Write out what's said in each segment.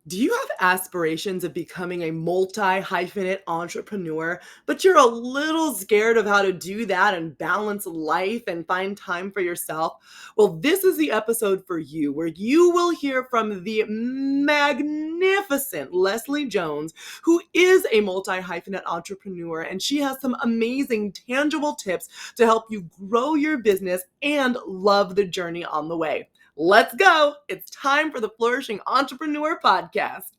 Do you have aspirations of becoming a multi-hyphenate entrepreneur, but you're a little scared of how to do that and balance life and find time for yourself? Well, this is the episode for you where you will hear from the magnificent Leslie Jones, who is a multi-hyphenate entrepreneur, and she has some amazing tangible tips to help you grow your business and love the journey on the way. Let's go. It's time for the Flourishing Entrepreneur Podcast.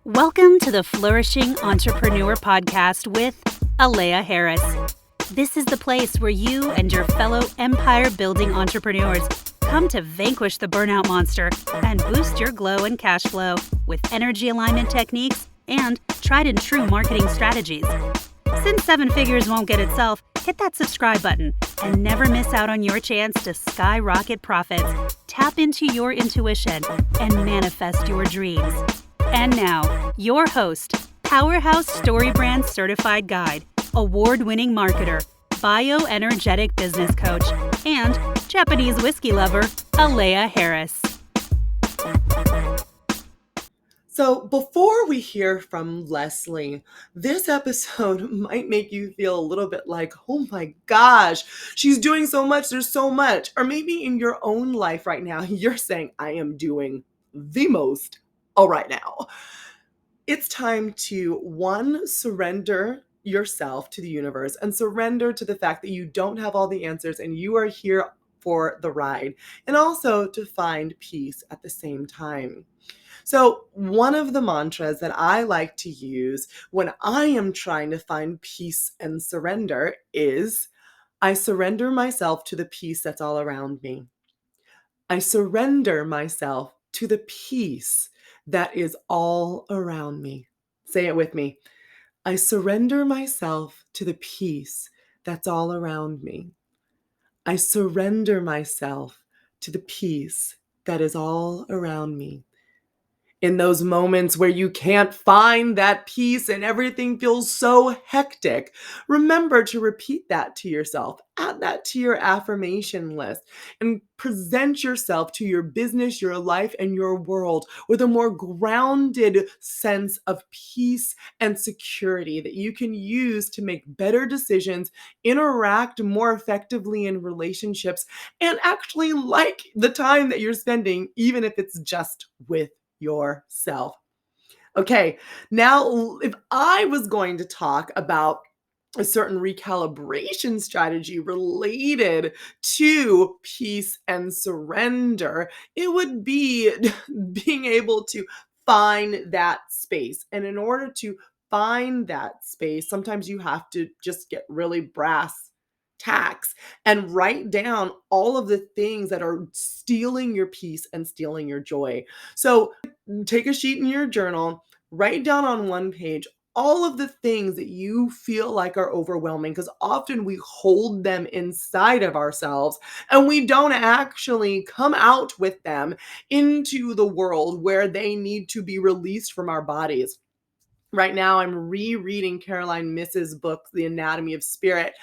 Welcome to the Flourishing Entrepreneur Podcast with Alea Harris. This is the place where you and your fellow empire-building entrepreneurs come to vanquish the burnout monster and boost your glow and cash flow with energy alignment techniques and tried and true marketing strategies. Since seven figures won't get itself, hit that subscribe button and never miss out on your chance to skyrocket profits, tap into your intuition, and manifest your dreams. And now, your host, Powerhouse Story Brand Certified Guide, award-winning marketer, bioenergetic business coach, and Japanese whiskey lover, Alea Harris. So before we hear from Leslie, this episode might make you feel a little bit like, oh my gosh, she's doing so much, there's so much. Or maybe in your own life right now, you're saying, I am doing the most right now. It's time to, one, surrender yourself to the universe and surrender to the fact that you don't have all the answers and you are here for the ride, and also to find peace at the same time. So one of the mantras that I like to use when I am trying to find peace and surrender is, I surrender myself to the peace that's all around me. I surrender myself to the peace that is all around me. Say it with me. I surrender myself to the peace that's all around me. I surrender myself to the peace that is all around me. In those moments where you can't find that peace and everything feels so hectic, remember to repeat that to yourself. Add that to your affirmation list and present yourself to your business, your life, and your world with a more grounded sense of peace and security that you can use to make better decisions, interact more effectively in relationships, and actually like the time that you're spending, even if it's just with yourself. Okay, now if I was going to talk about a certain recalibration strategy related to peace and surrender, it would be being able to find that space. And in order to find that space, sometimes you have to just get really brass tacks and write down all of the things that are stealing your peace and stealing your joy. So take a sheet in your journal, write down on one page all of the things that you feel like are overwhelming, because often we hold them inside of ourselves and we don't actually come out with them into the world where they need to be released from our bodies. Right now, I'm rereading Caroline Miss's book, The Anatomy of Spirit,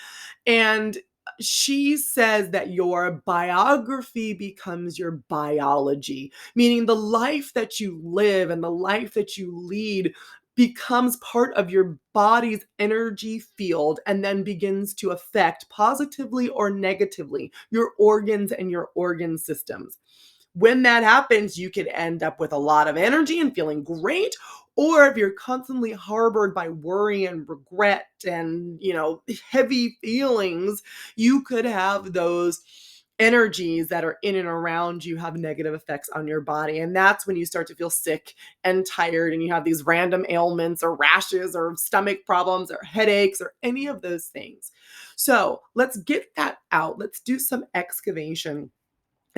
and she says that your biography becomes your biology, meaning the life that you live and the life that you lead becomes part of your body's energy field and then begins to affect positively or negatively your organs and your organ systems. When that happens, you could end up with a lot of energy and feeling great. Or if you're constantly harbored by worry and regret and, heavy feelings, you could have those energies that are in and around you have negative effects on your body. And that's when you start to feel sick and tired and you have these random ailments or rashes or stomach problems or headaches or any of those things. So let's get that out. Let's do some excavation.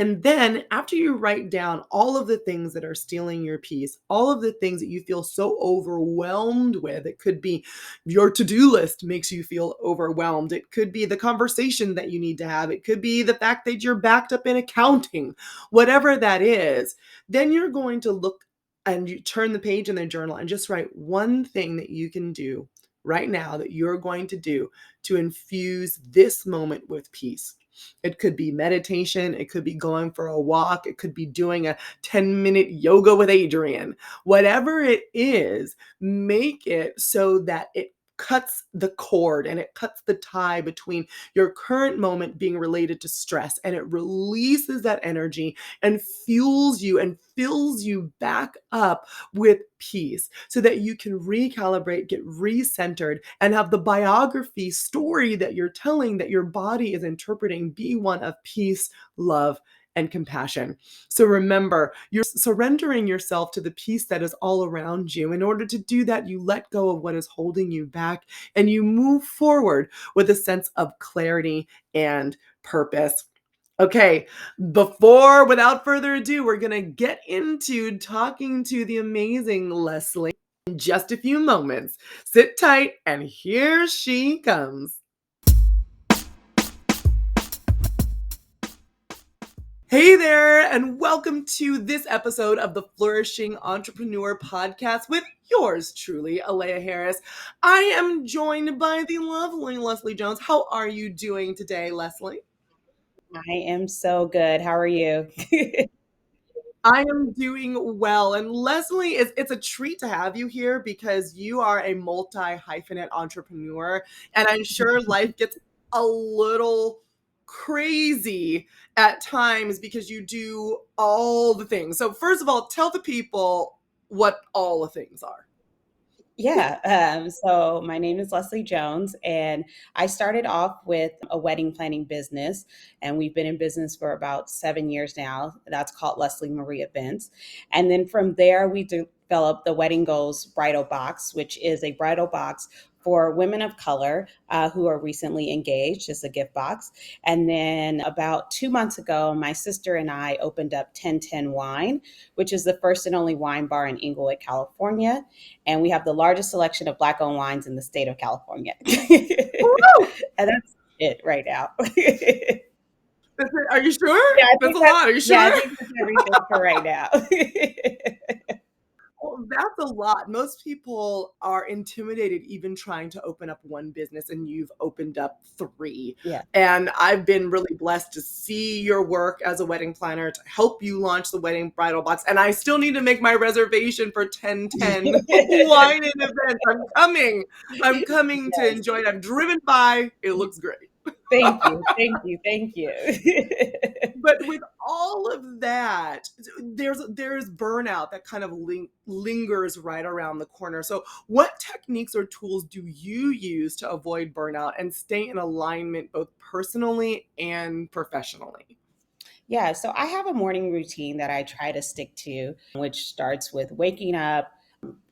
And then after you write down all of the things that are stealing your peace, all of the things that you feel so overwhelmed with, it could be your to-do list makes you feel overwhelmed. It could be the conversation that you need to have. It could be the fact that you're backed up in accounting, whatever that is. Then you're going to look and you turn the page in the journal and just write one thing that you can do right now that you're going to do to infuse this moment with peace. It could be meditation, it could be going for a walk, it could be doing a 10-minute yoga with Adriene. Whatever it is, make it so that it cuts the cord and it cuts the tie between your current moment being related to stress, and it releases that energy and fuels you and fills you back up with peace so that you can recalibrate, get recentered, and have the biography story that you're telling, that your body is interpreting, be one of peace, love, and compassion. So remember, you're surrendering yourself to the peace that is all around you. In order to do that, you let go of what is holding you back and you move forward with a sense of clarity and purpose. Okay, without further ado, we're going to get into talking to the amazing Leslie in just a few moments. Sit tight, and here she comes. Hey there, and welcome to this episode of the Flourishing Entrepreneur Podcast with yours truly, Alea Harris. I am joined by the lovely Leslie Jones. How are you doing today, Leslie? I am so good. How are you? I am doing well. And Leslie, it's a treat to have you here because you are a multi-hyphenate entrepreneur. And I'm sure life gets a little crazy at times because you do all the things. So first of all, tell the people what all the things are. So my name is Leslie Jones, and I started off with a wedding planning business, and we've been in business for about 7 years now. That's called Leslie Marie Events. And then from there, we developed the Wedding Goals Bridal Box, which is a bridal box for women of color who are recently engaged. It's a gift box. And then about 2 months ago, my sister and I opened up 1010 Wine, which is the first and only wine bar in Inglewood, California. And we have the largest selection of Black owned wines in the state of California. Woo! And that's it right now. That's it. Are you sure? Yeah, I That's think a that's lot. Are you yeah, I sure? think that's everything for right now. Well, that's a lot. Most people are intimidated even trying to open up one business, and you've opened up three. Yeah. And I've been really blessed to see your work as a wedding planner to help you launch the wedding bridal box. And I still need to make my reservation for 1010 wine and events. I'm coming. I'm coming to Yes. enjoy it. I've driven by. It looks great. Thank you. Thank you. Thank you. But with all of that, there's burnout that kind of lingers right around the corner. So what techniques or tools do you use to avoid burnout and stay in alignment both personally and professionally? Yeah, so I have a morning routine that I try to stick to, which starts with waking up,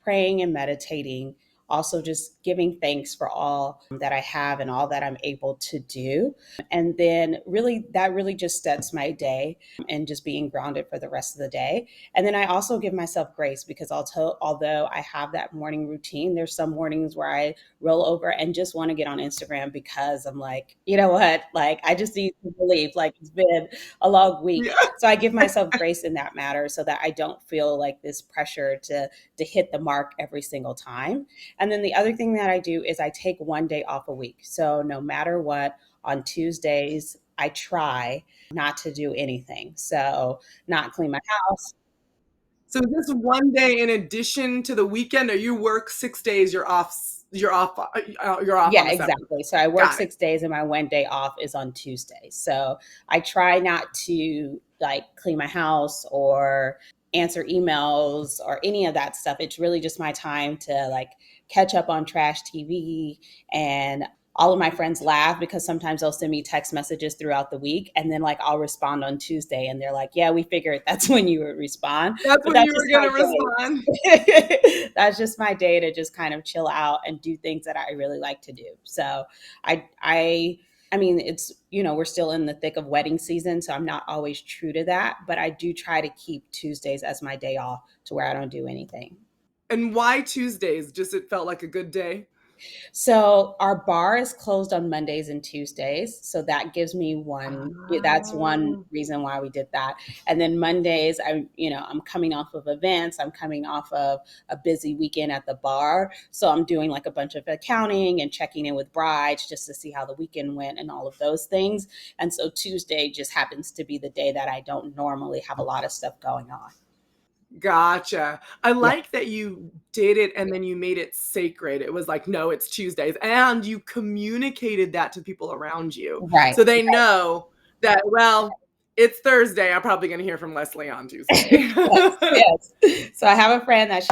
praying and meditating, also just giving thanks for all that I have and all that I'm able to do. And then that really just sets my day and just being grounded for the rest of the day. And then I also give myself grace because although I have that morning routine, there's some mornings where I roll over and just want to get on Instagram because I'm like, you know what? Like, I just need to believe like it's been a long week. Yeah. So I give myself grace in that matter so that I don't feel like this pressure to hit the mark every single time. And then the other thing that I do is I take one day off a week. So no matter what, on Tuesdays, I try not to do anything. So not clean my house. So is this one day in addition to the weekend, or you work 6 days, you're off on Yeah, the seventh? exactly. So I work Got it. 6 days and my one day off is on Tuesday. So I try not to like clean my house or answer emails or any of that stuff. It's really just my time to like catch up on trash TV. And all of my friends laugh because sometimes they'll send me text messages throughout the week and then like I'll respond on Tuesday and they're like, yeah, we figured that's when you would respond. That's But when that's you were just going my to respond. day. That's just my day to just kind of chill out and do things that I really like to do. So I mean, it's, we're still in the thick of wedding season, so I'm not always true to that, but I do try to keep Tuesdays as my day off to where I don't do anything. And why Tuesdays? Just it felt like a good day. So our bar is closed on Mondays and Tuesdays. So that gives me that's one Oh, reason why we did that. And then Mondays, I'm coming off of events. I'm coming off of a busy weekend at the bar. So I'm doing like a bunch of accounting and checking in with brides just to see how the weekend went and all of those things. And so Tuesday just happens to be the day that I don't normally have a lot of stuff going on. gotcha. I Yeah. like that you did it and then you made it sacred. It was like, no, it's Tuesdays. And you communicated that to people around you. Right. So they know that, well, it's Thursday. I'm probably going to hear from Leslie on Tuesday. Yes, yes. So I have a friend that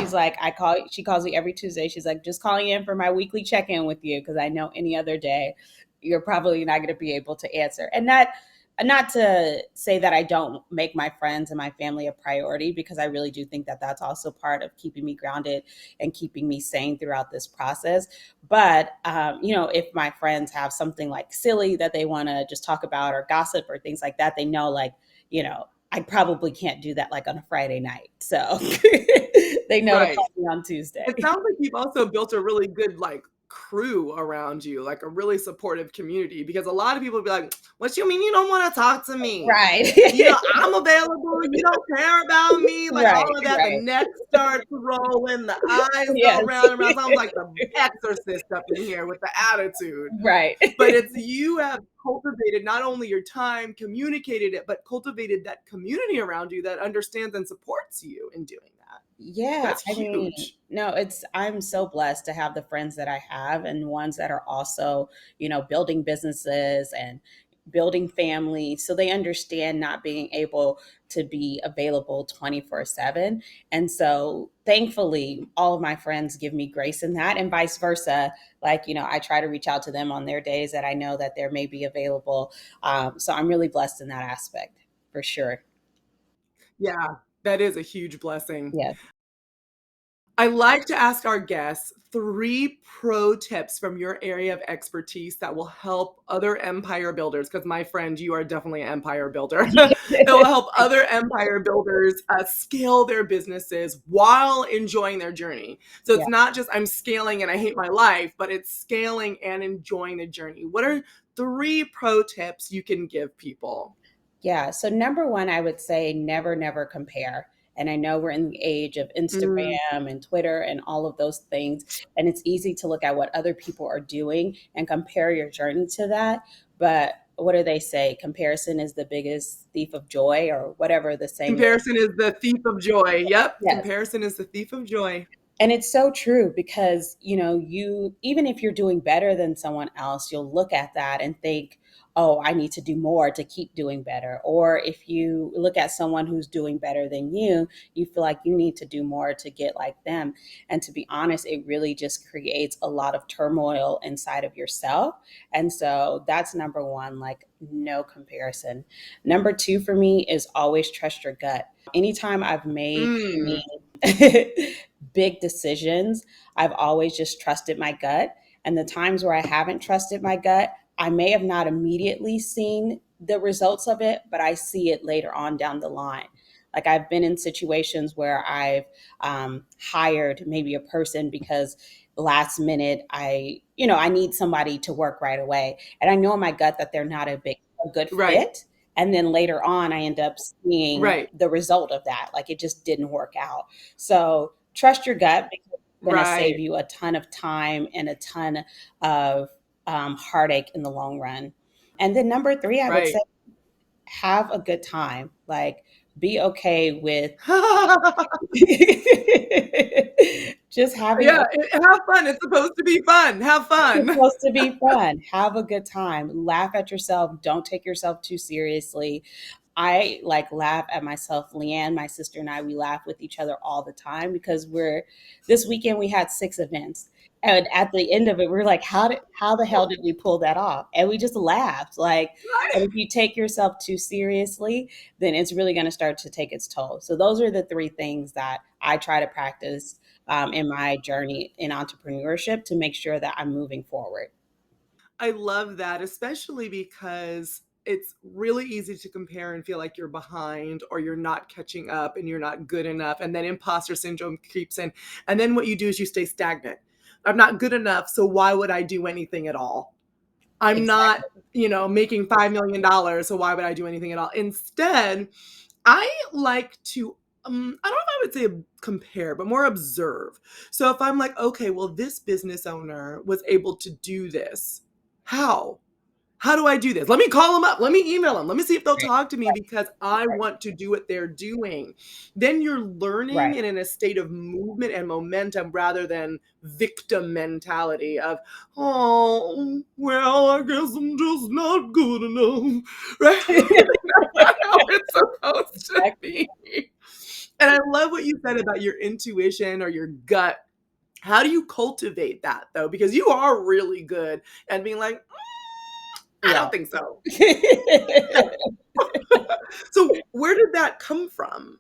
she calls me every Tuesday. She's like, just calling in for my weekly check-in with you because I know any other day you're probably not going to be able to answer. And not to say that I don't make my friends and my family a priority, because I really do think that that's also part of keeping me grounded and keeping me sane throughout this process. But if my friends have something like silly that they want to just talk about or gossip or things like that, they know I probably can't do that like on a Friday night. So they know to Right. call me on Tuesday. It sounds like you've also built a really good, like, crew around you, like a really supportive community, because a lot of people be like, "What you mean you don't wanna talk to me? Right. I'm available, you don't care about me," like, Right, all of that, the right. neck starts rolling, the eyes go Yes. round and round, sounds like the exorcist up in here with the attitude. Right. But it's you have cultivated not only your time, communicated it, but cultivated that community around you that understands and supports you in doing that. Yeah, That's I mean, huge. no, I'm so blessed to have the friends that I have and ones that are also, building businesses and building families. So they understand not being able to be available 24/7. And so thankfully, all of my friends give me grace in that and vice versa. Like, I try to reach out to them on their days that I know that they may be available. So I'm really blessed in that aspect for sure. Yeah, that is a huge blessing. Yes. I like to ask our guests 3 pro tips from your area of expertise that will help other empire builders, because my friend, you are definitely an empire builder. It will help other empire builders, scale their businesses while enjoying their journey. So Yeah. it's not just, "I'm scaling and I hate my life," but it's scaling and enjoying the journey. What are 3 pro tips you can give people? Yeah. So number one, I would say never, never compare. And I know we're in the age of Mm, Instagram and Twitter and all of those things. And it's easy to look at what other people are doing and compare your journey to that. But what do they say? Comparison is the biggest thief of joy, or whatever the saying is. comparison is the thief of joy. Yep, Yes. comparison is the thief of joy. And it's so true because, you even if you're doing better than someone else, you'll look at that and think, "Oh, I need to do more to keep doing better." Or if you look at someone who's doing better than you feel like you need to do more to get like them. And to be honest, it really just creates a lot of turmoil inside of yourself. And so that's number 1, like no comparison. Number 2 for me is always trust your gut. Anytime I've made Mm, big decisions, I've always just trusted my gut. And the times where I haven't trusted my gut, I may have not immediately seen the results of it, but I see it later on down the line. Like I've been in situations where I've hired maybe a person because last minute I need somebody to work right away, and I know in my gut that they're not a good right, fit. And then later on, I end up seeing right, the result of that. Like it just didn't work out. So trust your gut because it's going to save right, you a ton of time and a ton of heartache in the long run. And then number 3, I would say right. have a good time. Like be okay with just having Yeah, have fun, it's supposed to be fun, have It's fun. supposed to be fun. Have a good time. Laugh at yourself. Don't take yourself too seriously. I like laugh at myself. Leanne, my sister, and I, we laugh with each other all the time because this weekend we had 6 events. And at the end of it, we are like, how the hell did we pull that off? And we just laughed. And if you take yourself too seriously, then it's really going to start to take its toll. So those are the 3 things that I try to practice in my journey in entrepreneurship to make sure that I'm moving forward. I love that, especially because it's really easy to compare and feel like you're behind or you're not catching up and you're not good enough, and then imposter syndrome creeps in, and then what you do is you stay stagnant. I'm not good enough, so why would I do anything at all? I'm not, Exactly. making $5 million, so why would I do anything at all? Instead, I like to, I don't know if I would say compare, but more observe. So if I'm like, okay, well, this business owner was able to do this. How? How do I do this? Let me call them up. Let me email them. Let me see if they'll Right, talk to me because I right, want to do what they're doing. Then you're learning right. and in a state of movement and momentum rather than victim mentality of, oh, well, I guess I'm just not good enough. Right? That's not how it's supposed to Exactly. be. And I love what you said about your intuition or your gut. How do you cultivate that though? Because you are really good at being like, I Yeah. don't think so. So where did that come from?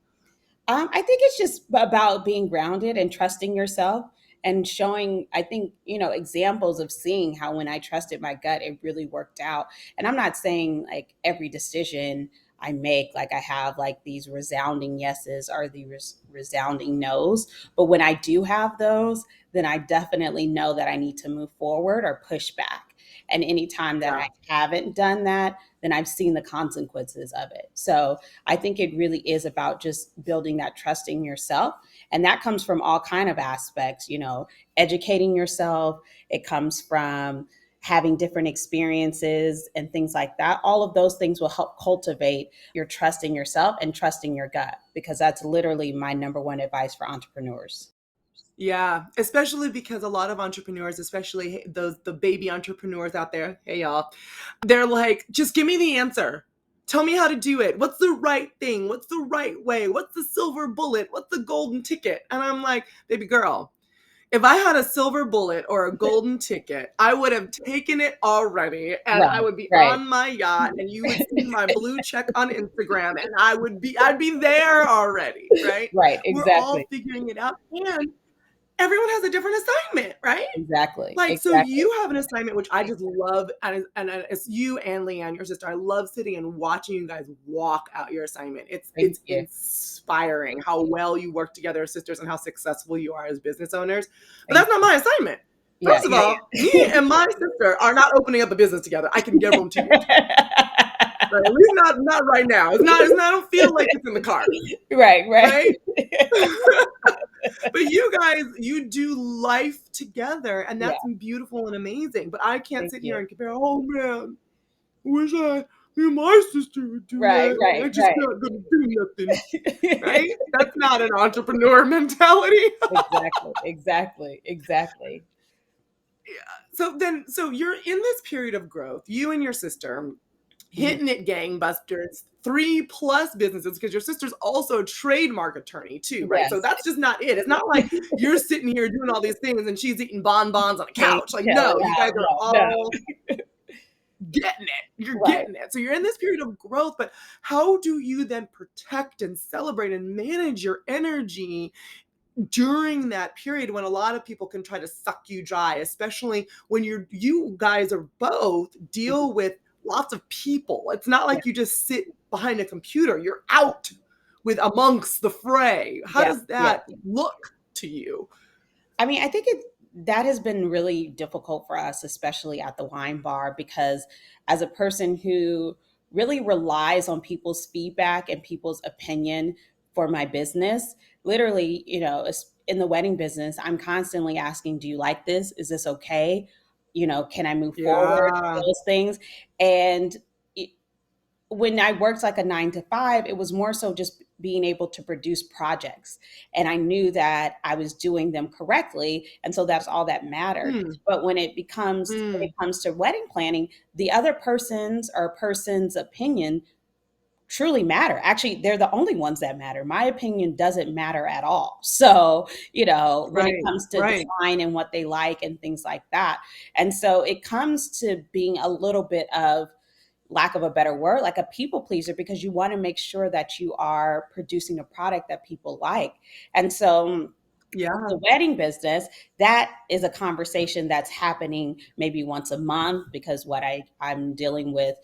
I think it's just about being grounded and trusting yourself and showing, I think, examples of seeing how when I trusted my gut, it really worked out. And I'm not saying like every decision I make, like I have like these resounding yeses or the resounding nos. But when I do have those, then I definitely know that I need to move forward or push back. And anytime that Yeah. I haven't done that, then I've seen the consequences of it. So I think it really is about just building that trust in yourself. And that comes from all kind of aspects, educating yourself. It comes from having different experiences and things like that. All of those things will help cultivate your trust in yourself and trusting your gut, because that's literally my number one advice for entrepreneurs. Yeah, especially because a lot of entrepreneurs, especially those the baby entrepreneurs out there, hey y'all, they're like, just give me the answer. Tell me how to do it. What's the right thing? What's the right way? What's the silver bullet? What's the golden ticket? And I'm like, baby girl, if I had a silver bullet or a golden ticket, I would have taken it already and I Right, would be right. on my yacht and you would see my blue check on Instagram and I'd be there already, right? Right, We're all exactly. figuring it out and everyone has a different assignment, right? Exactly. Like, so Exactly. you have an assignment, which I just love. And it's you and Leanne, your sister. I love sitting and watching you guys walk out your assignment. Thank It's you. inspiring how well you work together as sisters and how successful you are as business owners. But Thank that's not you. my assignment. Yeah, First of yeah, all, me yeah. and my sister are not opening up a business together. I can guarantee you. Right? At least not right now. It's not I don't feel like it's in the cards, Right, right. right? But you guys, you do life together, and Yeah, that's beautiful and amazing. But I can't thank sit here you. and compare. Oh man, I wish me and my sister would do Right, that. right, I just right. not gonna do nothing, right? That's not an entrepreneur mentality. Exactly, exactly, exactly. So you're in this period of growth. You and your sister Mhm. hitting it gangbusters, 3+ businesses because your sister's also a trademark attorney too, right? So Yes. that's just not it. It's not like you're sitting here doing all these things and she's eating bonbons on a Can't couch. Like, tell no, it you how. guys are No, no. all getting it. You're Right. getting it. So you're in this period of growth, but how do you then protect and celebrate and manage your energy during that period when a lot of people can try to suck you dry, especially when you guys are both Mhm. deal with lots of people. It's not Yeah, like you just sit behind a computer. You're out with amongst the fray. How yeah, does yeah. that look to you? I mean, I think that has been really difficult for us, especially at the wine bar, because as a person who really relies on people's feedback and people's opinion for my business, literally, in the wedding business, I'm constantly asking, do you like this? Is this okay? Can I move forward? Yeah. Those things. And when I worked like a 9 to 5, it was more so just being able to produce projects. And I knew that I was doing them correctly. And so that's all that mattered. Hmm. But when Hmm. it comes to wedding planning, the other person's opinion truly matter. Actually, they're the only ones that matter. My opinion doesn't matter at all. So, when it Right. comes to Right. design and what they like and things like that. And so it comes to being a little bit of, lack of a better word, like a people pleaser, because you want to make sure that you are producing a product that people like. And so Yeah. The wedding business, that is a conversation that's happening maybe once a month, because I'm dealing with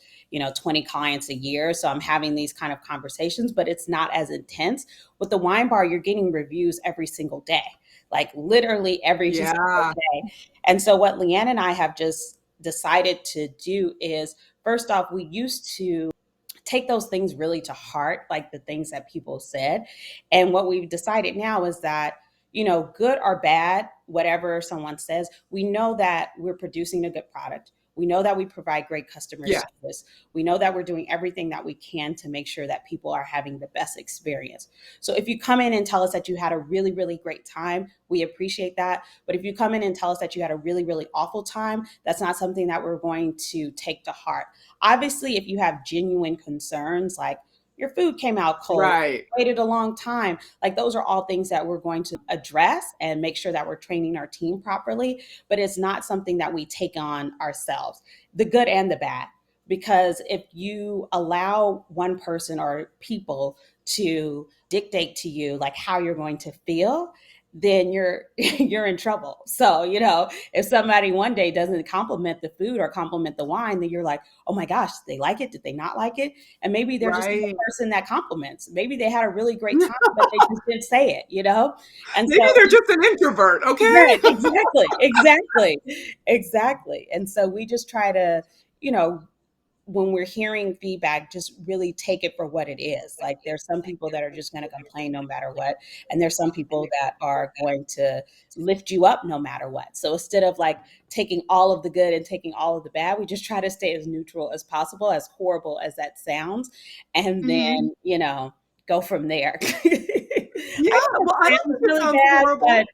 20 clients a year, so I'm having these kind of conversations, but it's not as intense. With the wine bar, you're getting reviews every single day, like literally every single Yeah. day. And so what Leanne and I have just decided to do is, first off, we used to take those things really to heart, like the things that people said. And what we've decided now is that, good or bad, whatever someone says, we know that we're producing a good product. We know that we provide great customer Yeah. service. We know that we're doing everything that we can to make sure that people are having the best experience. So if you come in and tell us that you had a really, really great time, we appreciate that. But if you come in and tell us that you had a really, really awful time, that's not something that we're going to take to heart. Obviously, if you have genuine concerns, like your food came out cold, Right. waited a long time, like those are all things that we're going to address and make sure that we're training our team properly. But it's not something that we take on ourselves, the good and the bad. Because if you allow one person or people to dictate to you like how you're going to feel, then you're you're in trouble. So, if somebody one day doesn't compliment the food or compliment the wine, then you're like, oh my gosh, did they like it? Did they not like it? And maybe they're just the Right. person that compliments. Maybe they had a really great time, but they just didn't say it. And Maybe so, they're just an introvert, okay? right, exactly. And so we just try to, you know, when we're hearing feedback, just really take it for what it is. Like there's some people that are just going to complain no matter what. And there's some people that are going to lift you up no matter what. So instead of like taking all of the good and taking all of the bad, we just try to stay as neutral as possible, as horrible as that sounds. And Mhm. then, go from there. Yeah, I know well, it I don't sounds think it really sounds bad, but horrible. No,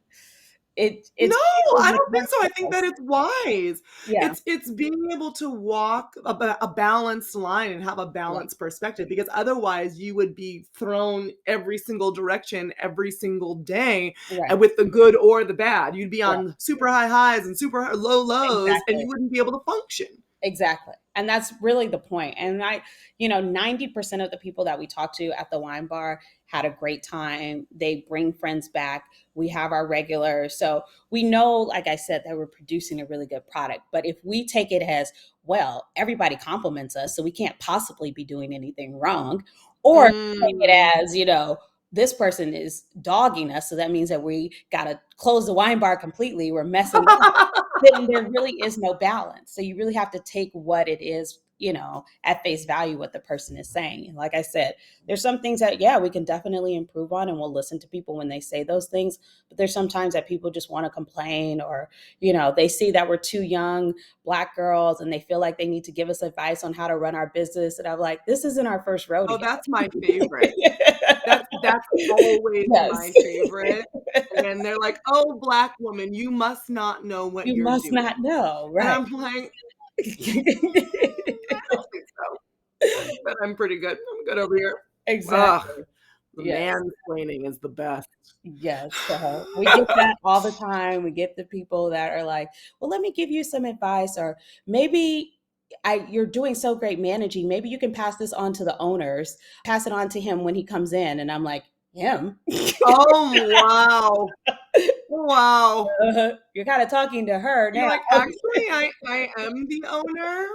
it is I what don't think works so. I for think that us. it's wise. Yeah. It's being able to walk a balanced line and have a Right. balanced perspective, because otherwise you would be thrown every single direction every single day, Right. and with the good or the bad. You'd be Right. on super high highs and super low lows, and Exactly. you wouldn't be able to function. Exactly. And that's really the point. And 90% of the people that we talk to at the wine bar had a great time. They bring friends back. We have our regulars. So we know, like I said, that we're producing a really good product. But if we take it as, well, everybody compliments us, so we can't possibly be doing anything wrong, or take Mm. it as, this person is dogging us, so that means that we got to close the wine bar completely. We're messing up, then there really is no balance. So you really have to take what it is, at face value, what the person is saying. And like I said, there's some things that, yeah, we can definitely improve on, and we'll listen to people when they say those things. But there's sometimes that people just want to complain, or, they see that we're two young Black girls and they feel like they need to give us advice on how to run our business. And I'm like, this isn't our first Oh, rodeo. that's my favorite. That's always Yes. my favorite. And they're like, "Oh, Black woman, you must not know what You you're must doing." not know. And Right. I'm like, I don't think so. I think that I'm pretty good. I'm good over here. Ugh, Exactly. the Yes. mansplaining is the best. Yes, so we get that all the time. We get the people that are like, "Well, let me give you some advice," or maybe you're doing so great managing. Maybe you can pass this on to the owners, pass it on to him when he comes in. And I'm like, him? Oh, wow. Wow. You're kind of talking to her You're now. like, "Actually, I am the owner,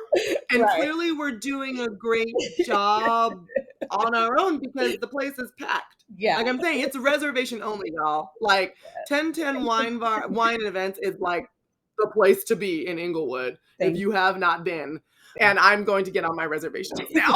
and Right. clearly we're doing a great job on our own because the place is packed." Yeah. Like I'm saying, it's reservation only, y'all. Like 1010 wine and events is like the place to be in Inglewood if Thank you have not been. you. And I'm going to get on my reservations now.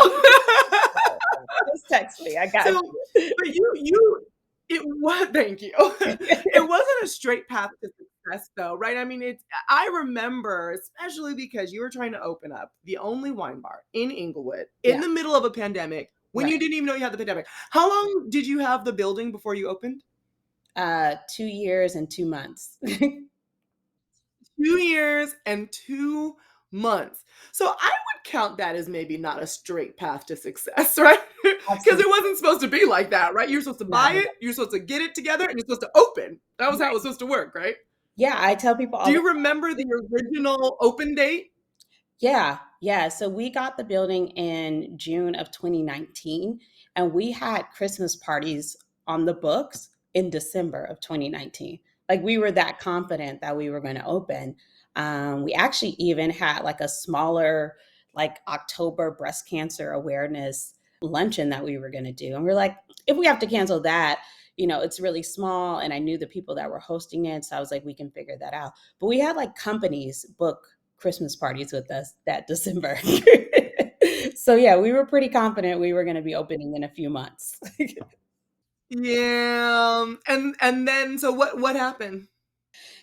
Just text me. I got So, but you it was thank you. It you. wasn't a straight path to success though, right? I mean, I remember, especially because you were trying to open up the only wine bar in Inglewood in Yeah. the middle of a pandemic when Right. you didn't even know you had the pandemic. How long did you have the building before you opened? 2 years and 2 months. 2 years and 2 months. So I would count that as maybe not a straight path to success, right? Because it Absolutely wasn't supposed to be like that, right? You're supposed to not. buy it, you're supposed to get it together, and you're supposed to open. That was how it Right. was supposed to work, right? Yeah, I tell people Do all the you remember the original open date? Yeah, yeah. So we got the building in June of 2019, and we had Christmas parties on the books in December of 2019. Like we were that confident that we were going to open. We actually even had like a smaller, like October breast cancer awareness luncheon that we were going to do. And we're like, if we have to cancel that, it's really small. And I knew the people that were hosting it. So I was like, we can figure that out. But we had like companies book Christmas parties with us that December. So yeah, we were pretty confident we were going to be opening in a few months. Yeah. And then so what happened?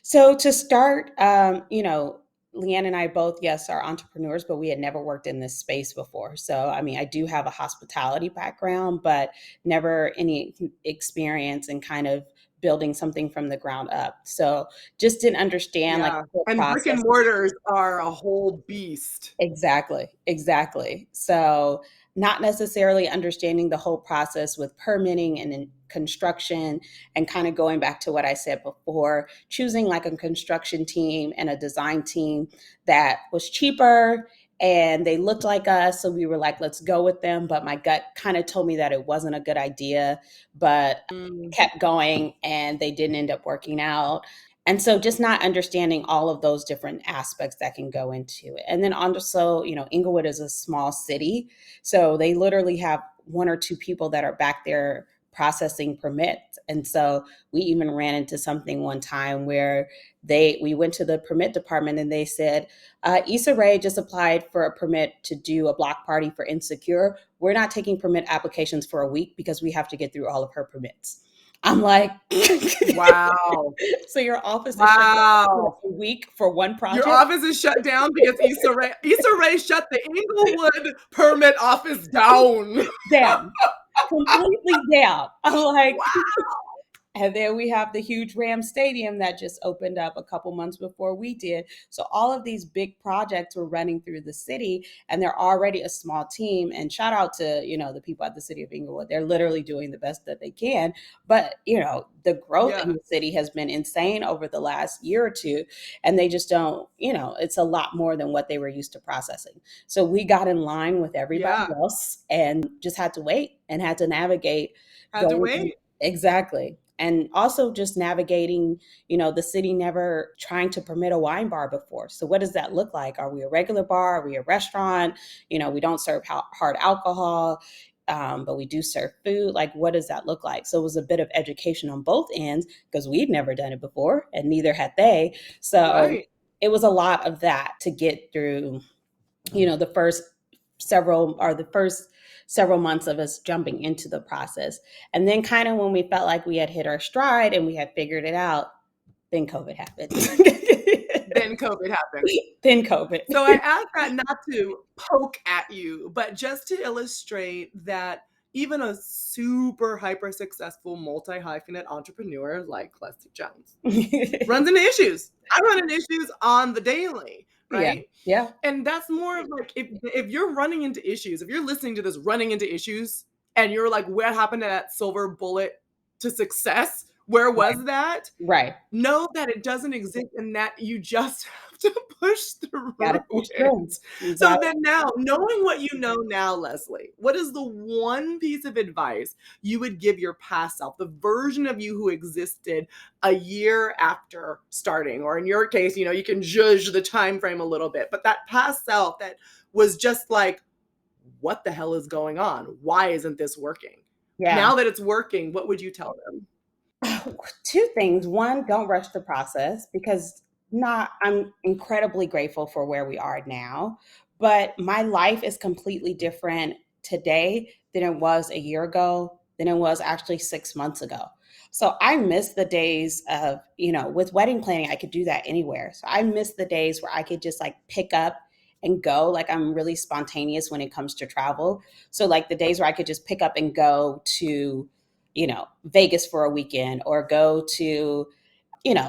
So to start, Leanne and I both, yes, are entrepreneurs, but we had never worked in this space before. So, I mean, I do have a hospitality background, but never any experience in kind of building something from the ground up. So just didn't understand like Yeah. the whole And brick and process. mortars are a whole beast. Exactly, exactly. So, not necessarily understanding the whole process with permitting and in construction, and kind of going back to what I said before, choosing like a construction team and a design team that was cheaper and they looked like us. So, we were like, let's go with them. But my gut kind of told me that it wasn't a good idea, but Mm, kept going and they didn't end up working out. And so just not understanding all of those different aspects that can go into it. And then also, Inglewood is a small city. So they literally have one or two people that are back there processing permits. And so we even ran into something one time where we went to the permit department and they said, Issa Rae just applied for a permit to do a block party for Insecure. We're not taking permit applications for a week because we have to get through all of her permits. I'm like, wow. so your office is shut down for Wow. a week for one Your project? office is shut down because Issa Rae shut the Inglewood permit office down. Down, completely down. I'm like, Wow. and then we have the huge Ram Stadium that just opened up a couple months before we did. So all of these big projects were running through the city, and they're already a small team. And shout out to the people at the city of Inglewood. They're literally doing the best that they can. But the growth in Yeah. the city has been insane over the last year or two, and they just don't. It's a lot more than what they were used to processing. So we got in line with everybody Yeah. else and just had to wait and had to navigate Had to going through. wait. Exactly. And also just navigating, the city never trying to permit a wine bar before. So what does that look like? Are we a regular bar? Are we a restaurant? We don't serve hard alcohol, but we do serve food. Like, what does that look like? So it was a bit of education on both ends because we'd never done it before and neither had they. So Right. it was a lot of that to get through, the first several months of us jumping into the process. And then kind of when we felt like we had hit our stride and we had figured it out, then COVID happened. Then COVID happened. Then COVID. So I ask that not to poke at you, but just to illustrate that even a super hyper successful multi-hyphenate entrepreneur like Leslie Jones runs into issues. I run into issues on the daily, Yeah. right? Yeah. And that's more of like if you're running into issues, if you're listening to this running into issues and you're like, what happened to that silver bullet to success? Where Right. was that? Right. Know that it doesn't exist and that you just have to push Got to through push through. it. You So got then now, knowing what you know now, Leslie, what is the one piece of advice you would give your past self, the version of you who existed a year after starting? Or in your case, you can judge the time frame a little bit, but that past self that was just like, what the hell is going on? Why isn't this working? Yeah. Now that it's working, what would you tell them? Two things. One, don't rush the process because I'm incredibly grateful for where we are now, but my life is completely different today than it was a year ago, than it was actually 6 months ago. So I miss the days of, with wedding planning, I could do that anywhere. So I miss the days where I could just like pick up and go. Like I'm really spontaneous when it comes to travel. So like the days where I could just pick up and go to Vegas for a weekend or go to,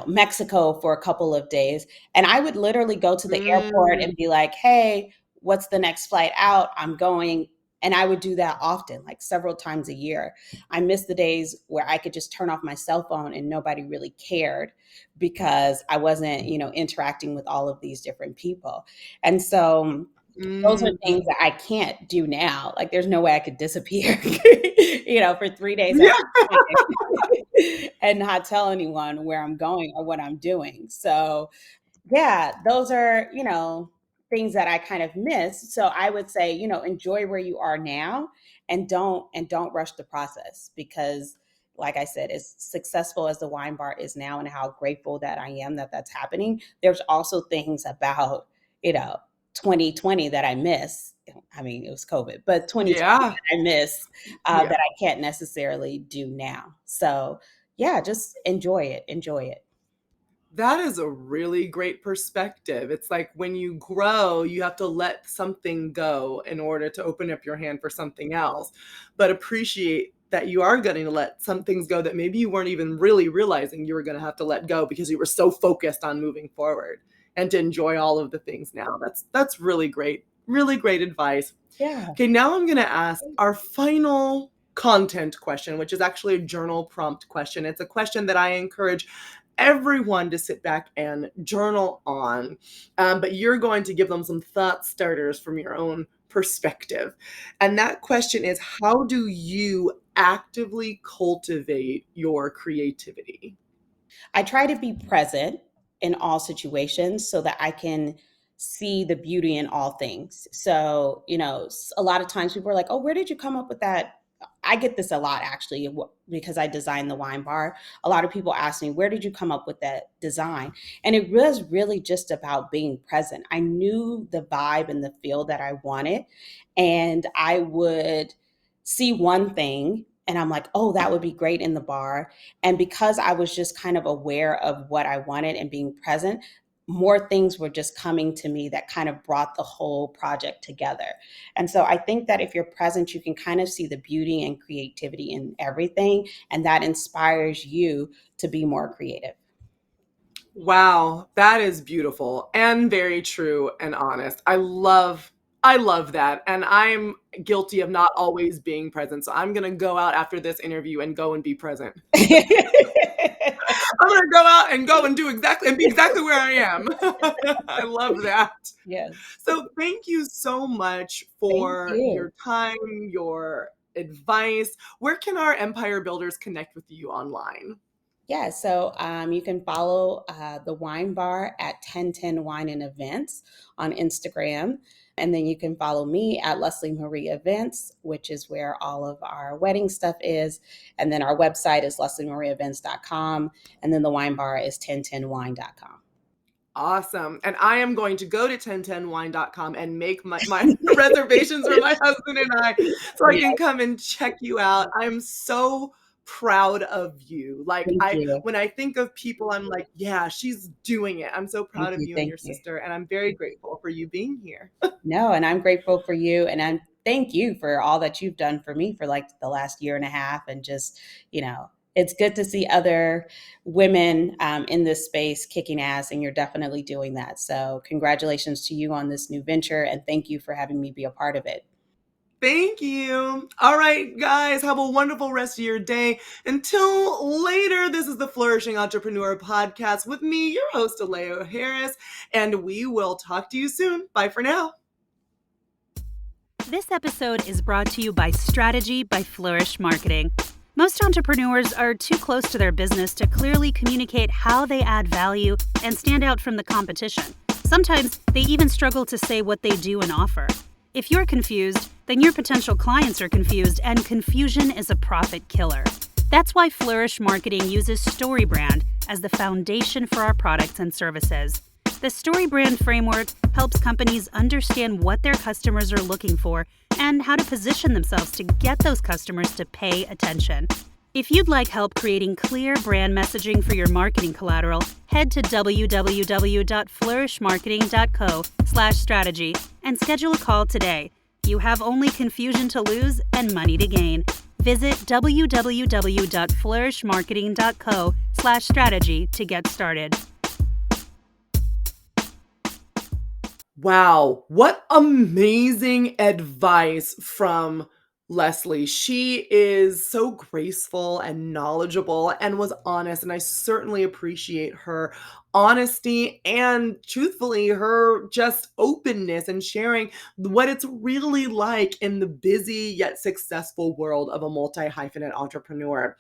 Mexico for a couple of days. And I would literally go to the airport Mm, and be like, hey, what's the next flight out? I'm going. And I would do that often, like several times a year. I miss the days where I could just turn off my cell phone and nobody really cared because I wasn't, interacting with all of these different people. And so Those are things Mhm. that I can't do now. Like, there's no way I could disappear, for 3 days at Yeah. a time and not tell anyone where I'm going or what I'm doing. So, yeah, those are, things that I kind of miss. So I would say, enjoy where you are now and don't rush the process because like I said, as successful as the wine bar is now and how grateful that I am that that's happening, there's also things about, you know, 2020 that I miss. I mean, it was COVID, but 2020 Yeah. that I miss Yeah. that I can't necessarily do now. So, yeah, just enjoy it. Enjoy it. That is a really great perspective. It's like when you grow, you have to let something go in order to open up your hand for something else. But appreciate that you are going to let some things go that maybe you weren't even really realizing you were going to have to let go because you were so focused on moving forward and to enjoy all of the things now. That's really great. Really great advice. Yeah. Okay, now I'm going to ask our final content question, which is actually a journal prompt question. It's a question that I encourage everyone to sit back and journal on, but you're going to give them some thought starters from your own perspective. And that question is, how do you actively cultivate your creativity? I try to be present in all situations so that I can see the beauty in all things. So, a lot of times people are like, "Oh, where did you come up with that?" I get this a lot actually because I designed the wine bar. A lot of people ask me, "Where did you come up with that design?" And it was really just about being present. I knew the vibe and the feel that I wanted, and I would see one thing and I'm like, "Oh, that would be great in the bar." And because I was just kind of aware of what I wanted and being present, more things were just coming to me that kind of brought the whole project together. And so I think that if you're present, you can kind of see the beauty and creativity in everything. And that inspires you to be more creative. Wow, that is beautiful and very true and honest. I love that. And I'm guilty of not always being present. So I'm going to go out after this interview and go and be present. I'm going to go and do exactly and be exactly where I am. I love that. Yes. So thank you so much Thank for you. your time, your advice. Where can our empire builders connect with you online? Yeah, so you can follow the wine bar at 1010 Wine and Events on Instagram. And then you can follow me at Leslie Marie Events, which is where all of our wedding stuff is. And then our website is lesliemarieevents.com. And then the wine bar is 1010wine.com. Awesome. And I am going to go to 1010wine.com and make my reservations for my husband and I so I Yeah, can come and check you out. I'm so proud of you. Like thank I you. when I think of people, I'm like, yeah, she's doing it. I'm so Thank proud of you. you and Thank your you. sister, and I'm very grateful for you being here. No, and I'm grateful for you. And I'm thank you for all that you've done for me for like the last year and a half. And just, it's good to see other women in this space kicking ass, and you're definitely doing that. So, congratulations to you on this new venture. And thank you for having me be a part of it. Thank you. All right, guys, have a wonderful rest of your day. Until later, this is the Flourishing Entrepreneur Podcast with me, your host, Aleo Harris, and we will talk to you soon. Bye for now. This episode is brought to you by Strategy by Flourish Marketing. Most entrepreneurs are too close to their business to clearly communicate how they add value and stand out from the competition. Sometimes they even struggle to say what they do and offer. If you're confused, then your potential clients are confused, and confusion is a profit killer. That's why Flourish Marketing uses StoryBrand as the foundation for our products and services. The StoryBrand framework helps companies understand what their customers are looking for and how to position themselves to get those customers to pay attention. If you'd like help creating clear brand messaging for your marketing collateral, head to www.flourishmarketing.co/strategy and schedule a call today. You have only confusion to lose and money to gain. Visit www.flourishmarketing.co/strategy to get started. Wow, what amazing advice from Leslie. She is so graceful and knowledgeable and was honest, and I certainly appreciate her honesty and truthfully her just openness and sharing what it's really like in the busy yet successful world of a multi-hyphenate entrepreneur.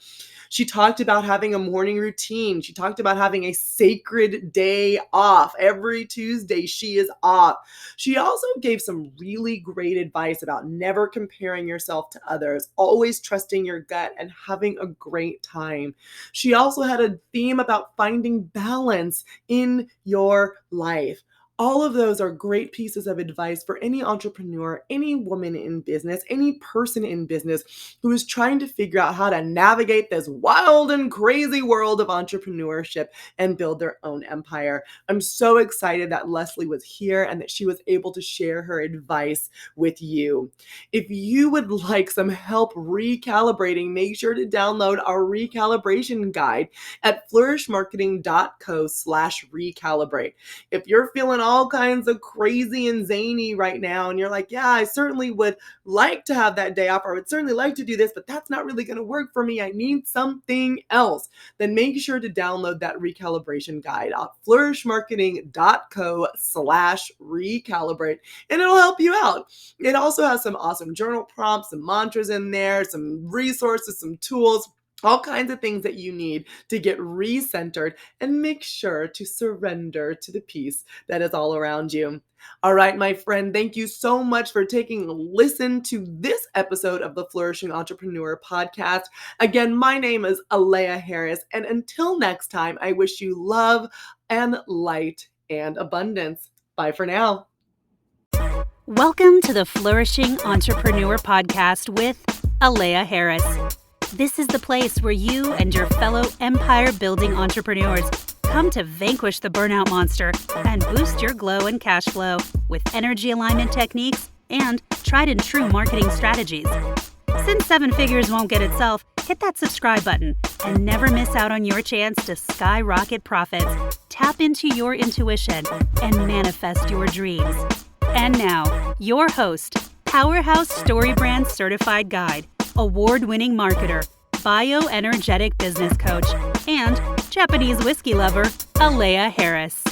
She talked about having a morning routine. She talked about having a sacred day off. Every Tuesday, she is off. She also gave some really great advice about never comparing yourself to others, always trusting your gut, and having a great time. She also had a theme about finding balance in your life. All of those are great pieces of advice for any entrepreneur, any woman in business, any person in business who is trying to figure out how to navigate this wild and crazy world of entrepreneurship and build their own empire. I'm so excited that Leslie was here and that she was able to share her advice with you. If you would like some help recalibrating, make sure to download our recalibration guide at flourishmarketing.co/recalibrate. If you're feeling all kinds of crazy and zany right now and you're like, yeah, I certainly would like to have that day off, or I would certainly like to do this, but that's not really going to work for me, I need something else, then make sure to download that recalibration guide at flourishmarketing.co/recalibrate, and it'll help you out. It also has some awesome journal prompts, some mantras in there, some resources, some tools, all kinds of things that you need to get recentered and make sure to surrender to the peace that is all around you. All right, my friend, thank you so much for taking a listen to this episode of the Flourishing Entrepreneur podcast. Again, my name is Alea Harris, and until next time, I wish you love and light and abundance. Bye for now. Welcome to the Flourishing Entrepreneur podcast with Alea Harris. This is the place where you and your fellow empire-building entrepreneurs come to vanquish the burnout monster and boost your glow and cash flow with energy alignment techniques and tried and true marketing strategies. Since 7 figures won't get itself, hit that subscribe button and never miss out on your chance to skyrocket profits, tap into your intuition, and manifest your dreams. And now, your host, Powerhouse Story Brand Certified Guide, award-winning marketer, bioenergetic business coach, and Japanese whiskey lover, Alea Harris.